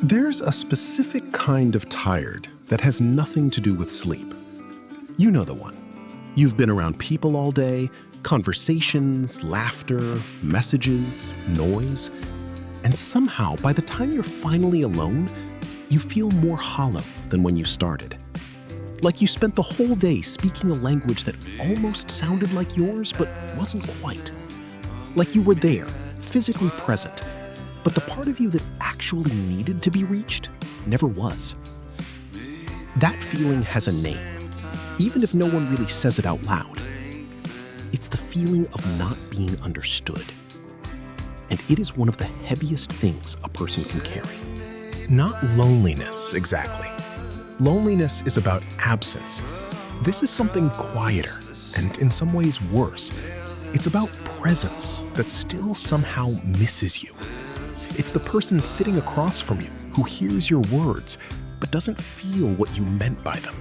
There's a specific kind of tired that has nothing to do with sleep. You know the one. You've been around people all day, conversations, laughter, messages, noise, and somehow, by the time you're finally alone, you feel more hollow than when you started. Like you spent the whole day speaking a language that almost sounded like yours, but wasn't quite. Like you were there, physically present, but the part of you that actually needed to be reached never was. That feeling has a name, even if no one really says it out loud. It's the feeling of not being understood. And it is one of the heaviest things a person can carry. Not loneliness, exactly. Loneliness is about absence. This is something quieter, and in some ways worse. It's about presence that still somehow misses you. It's the person sitting across from you who hears your words, but doesn't feel what you meant by them.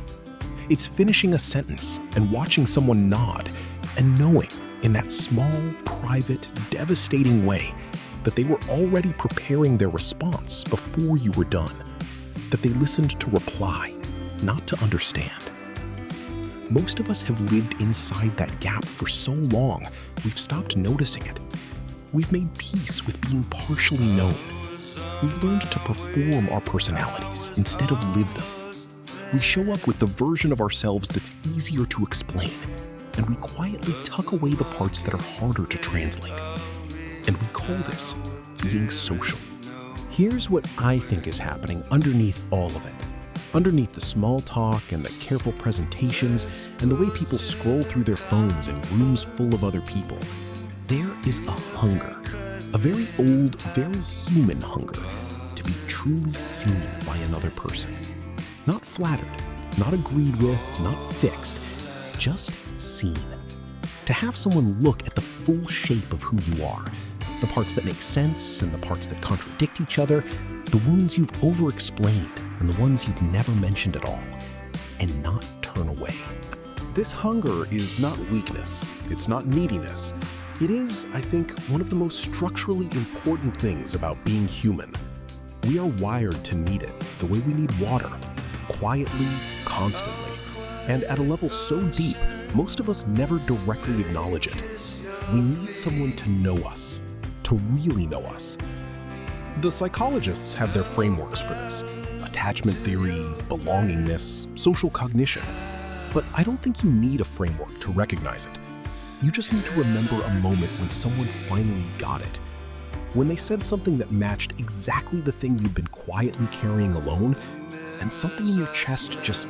It's finishing a sentence and watching someone nod and knowing in that small, private, devastating way that they were already preparing their response before you were done, that they listened to reply, not to understand. Most of us have lived inside that gap for so long, we've stopped noticing it. We've made peace with being partially known. We've learned to perform our personalities instead of live them. We show up with the version of ourselves that's easier to explain, and we quietly tuck away the parts that are harder to translate. And we call this being social. Here's what I think is happening underneath all of it. Underneath the small talk and the careful presentations and the way people scroll through their phones in rooms full of other people, there is a hunger, a very old, very human hunger, to be truly seen by another person. Not flattered, not agreed with, not fixed, just seen. To have someone look at the full shape of who you are, the parts that make sense and the parts that contradict each other, the wounds you've over-explained and the ones you've never mentioned at all, and not turn away. This hunger is not weakness, it's not neediness. It is, I think, one of the most structurally important things about being human. We are wired to need it the way we need water, quietly, constantly, and at a level so deep, most of us never directly acknowledge it. We need someone to know us, to really know us. The psychologists have their frameworks for this: attachment theory, belongingness, social cognition. But I don't think you need a framework to recognize it. You just need to remember a moment when someone finally got it. When they said something that matched exactly the thing you'd been quietly carrying alone, and something in your chest just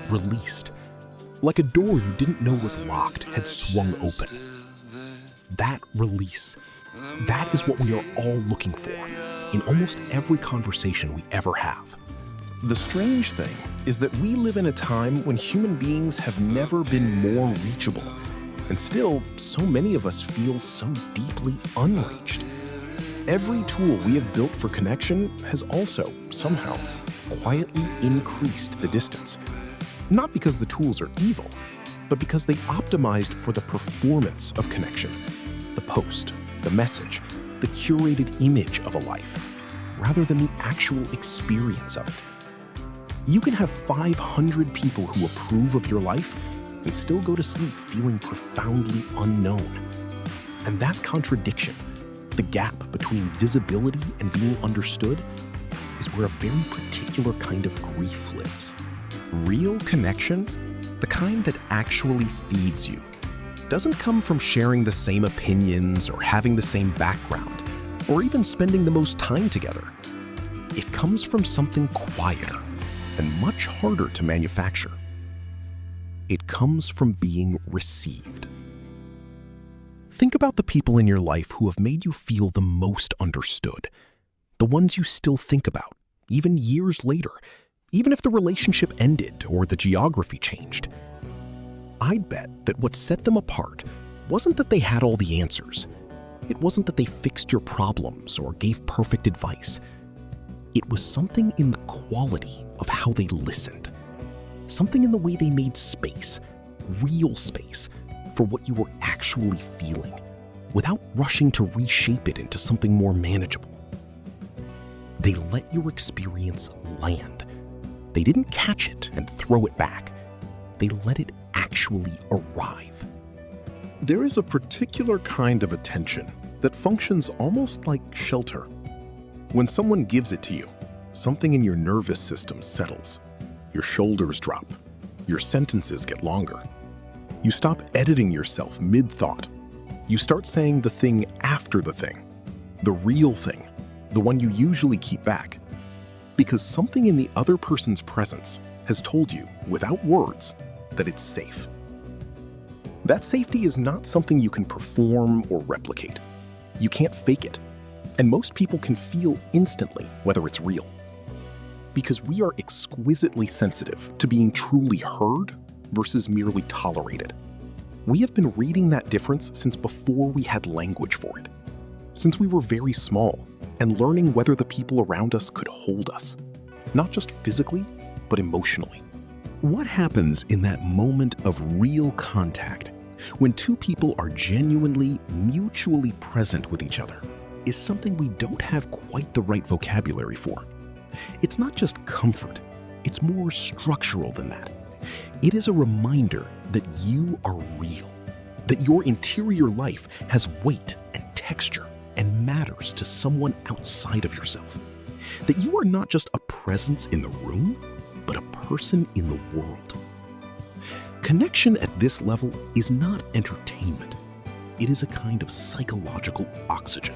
released. Like a door you didn't know was locked had swung open. That release, that is what we are all looking for in almost every conversation we ever have. The strange thing is that we live in a time when human beings have never been more reachable, and still, so many of us feel so deeply unreached. Every tool we have built for connection has also, somehow, quietly increased the distance. Not because the tools are evil, but because they optimized for the performance of connection, the post, the message, the curated image of a life, rather than the actual experience of it. You can have 500 people who approve of your life and still go to sleep feeling profoundly unknown. And that contradiction, the gap between visibility and being understood, is where a very particular kind of grief lives. Real connection, the kind that actually feeds you, doesn't come from sharing the same opinions or having the same background, or even spending the most time together. It comes from something quieter and much harder to manufacture. It comes from being received. Think about the people in your life who have made you feel the most understood, the ones you still think about, even years later, even if the relationship ended or the geography changed. I'd bet that what set them apart wasn't that they had all the answers. It wasn't that they fixed your problems or gave perfect advice. It was something in the quality of how they listened. Something in the way they made space, real space, for what you were actually feeling, without rushing to reshape it into something more manageable. They let your experience land. They didn't catch it and throw it back. They let it actually arrive. There is a particular kind of attention that functions almost like shelter. When someone gives it to you, something in your nervous system settles. Your shoulders drop. Your sentences get longer. You stop editing yourself mid-thought. You start saying the thing after the thing, the real thing, the one you usually keep back. Because something in the other person's presence has told you, without words, that it's safe. That safety is not something you can perform or replicate. You can't fake it. And most people can feel instantly whether it's real. Because we are exquisitely sensitive to being truly heard versus merely tolerated. We have been reading that difference since before we had language for it. Since we were very small and learning whether the people around us could hold us, not just physically, but emotionally. What happens in that moment of real contact when two people are genuinely, mutually present with each other is something we don't have quite the right vocabulary for. It's not just comfort, it's more structural than that. It is a reminder that you are real, that your interior life has weight and texture and matters to someone outside of yourself, that you are not just a presence in the room, but a person in the world. Connection at this level is not entertainment. It is a kind of psychological oxygen.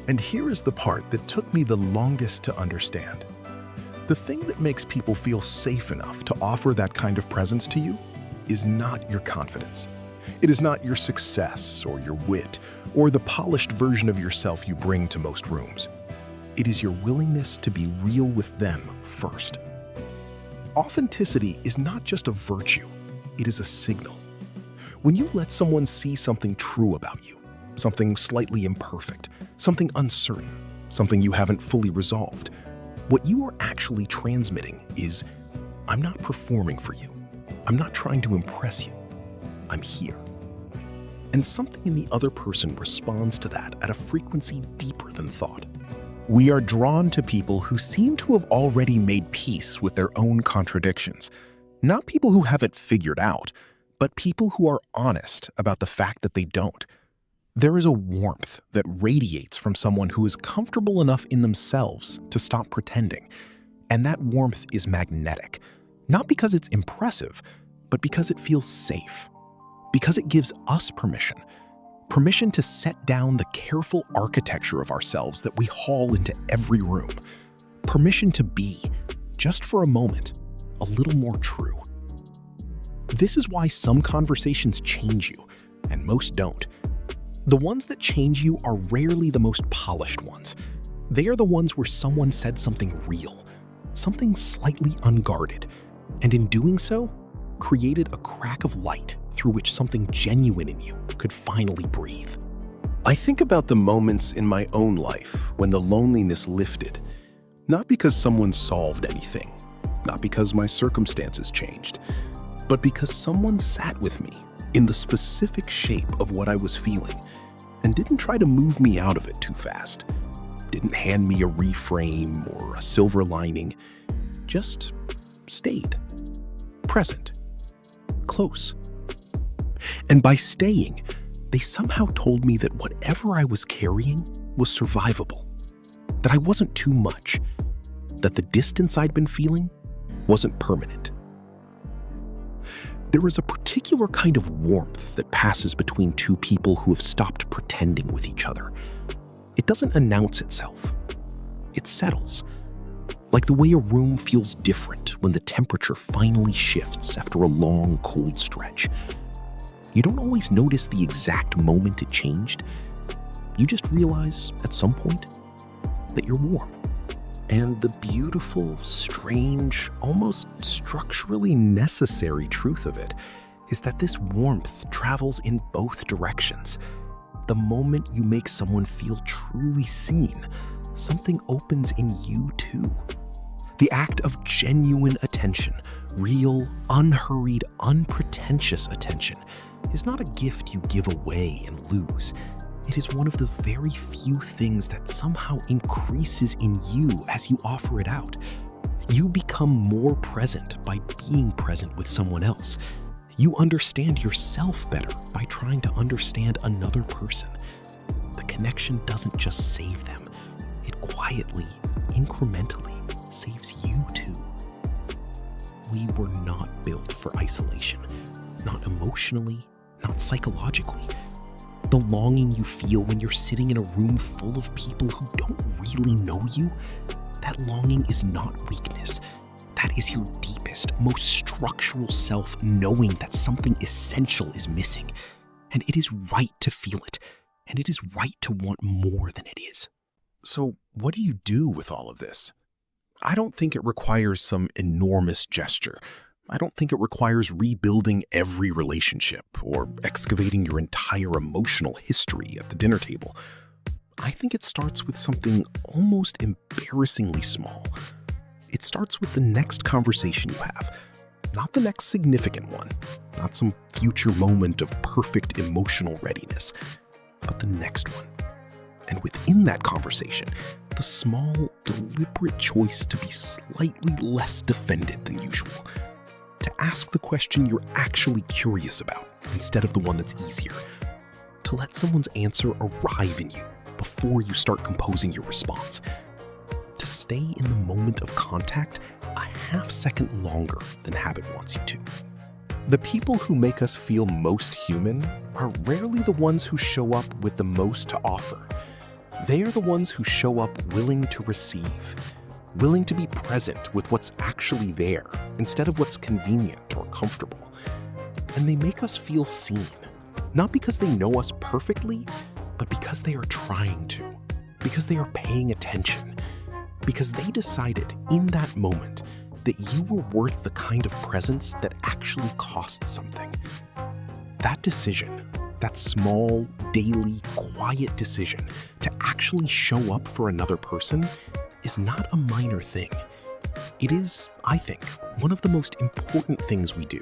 And here is the part that took me the longest to understand. The thing that makes people feel safe enough to offer that kind of presence to you is not your confidence. It is not your success or your wit or the polished version of yourself you bring to most rooms. It is your willingness to be real with them first. Authenticity is not just a virtue, it is a signal. When you let someone see something true about you, something slightly imperfect, something uncertain, something you haven't fully resolved, what you are actually transmitting is, I'm not performing for you. I'm not trying to impress you. I'm here. And something in the other person responds to that at a frequency deeper than thought. We are drawn to people who seem to have already made peace with their own contradictions. Not people who have it figured out, but people who are honest about the fact that they don't. There is a warmth that radiates from someone who is comfortable enough in themselves to stop pretending. And that warmth is magnetic, not because it's impressive, but because it feels safe. Because it gives us permission to set down the careful architecture of ourselves that we haul into every room. Permission to be, just for a moment, a little more true. This is why some conversations change you, and most don't. The ones that change you are rarely the most polished ones. They are the ones where someone said something real, something slightly unguarded, and in doing so, created a crack of light through which something genuine in you could finally breathe. I think about the moments in my own life when the loneliness lifted, not because someone solved anything, not because my circumstances changed, but because someone sat with me in the specific shape of what I was feeling and didn't try to move me out of it too fast, didn't hand me a reframe or a silver lining, just stayed, present, close. And by staying, they somehow told me that whatever I was carrying was survivable, that I wasn't too much, that the distance I'd been feeling wasn't permanent. There is a particular kind of warmth that passes between two people who have stopped pretending with each other. It doesn't announce itself. It settles, like the way a room feels different when the temperature finally shifts after a long, cold stretch. You don't always notice the exact moment it changed. You just realize at some point that you're warm. And the beautiful, strange, almost structurally necessary truth of it is that this warmth travels in both directions. The moment you make someone feel truly seen, something opens in you too. The act of genuine attention, real, unhurried, unpretentious attention, is not a gift you give away and lose. It is one of the very few things that somehow increases in you as you offer it out. You become more present by being present with someone else. You understand yourself better by trying to understand another person. The connection doesn't just save them, it quietly, incrementally saves you too. We were not built for isolation, not emotionally, not psychologically. The longing you feel when you're sitting in a room full of people who don't really know you, that longing is not weakness. That is your deepest, most structural self knowing that something essential is missing. And it is right to feel it, and it is right to want more than it is. So, what do you do with all of this? I don't think it requires some enormous gesture. I don't think it requires rebuilding every relationship or excavating your entire emotional history at the dinner table. I think it starts with something almost embarrassingly small. It starts with the next conversation you have, not the next significant one, not some future moment of perfect emotional readiness, but the next one. And within that conversation, the small, deliberate choice to be slightly less defended than usual. To ask the question you're actually curious about instead of the one that's easier. To let someone's answer arrive in you before you start composing your response. To stay in the moment of contact a half second longer than habit wants you to. The people who make us feel most human are rarely the ones who show up with the most to offer. They are the ones who show up willing to receive, willing to be present with what's actually there instead of what's convenient or comfortable. And they make us feel seen, not because they know us perfectly, but because they are trying to, because they are paying attention, because they decided in that moment that you were worth the kind of presence that actually costs something. That decision, that small, daily, quiet decision to actually show up for another person is not a minor thing. It is, I think, one of the most important things we do,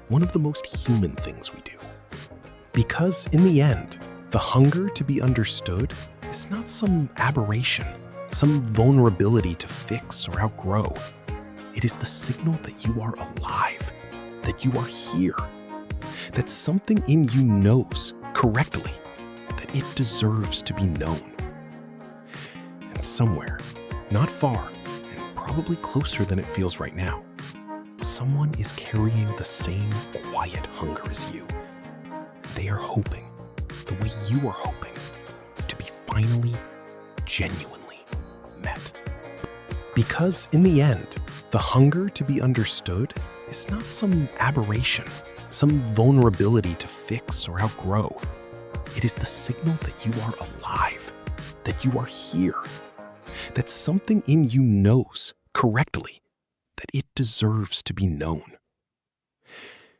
one of the most human things we do. Because in the end, the hunger to be understood is not some aberration, some vulnerability to fix or outgrow. It is the signal that you are alive, that you are here, that something in you knows correctly that it deserves to be known. And somewhere, not far, and probably closer than it feels right now, someone is carrying the same quiet hunger as you. They are hoping, the way you are hoping, to be finally, genuinely met. Because in the end, the hunger to be understood is not some aberration, some vulnerability to fix or outgrow. It is the signal that you are alive, that you are here, that something in you knows correctly that it deserves to be known.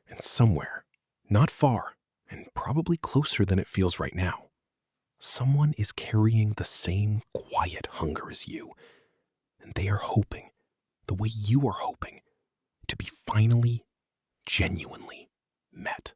And somewhere, not far, and probably closer than it feels right now, someone is carrying the same quiet hunger as you, and they are hoping, the way you are hoping, to be finally, genuinely met.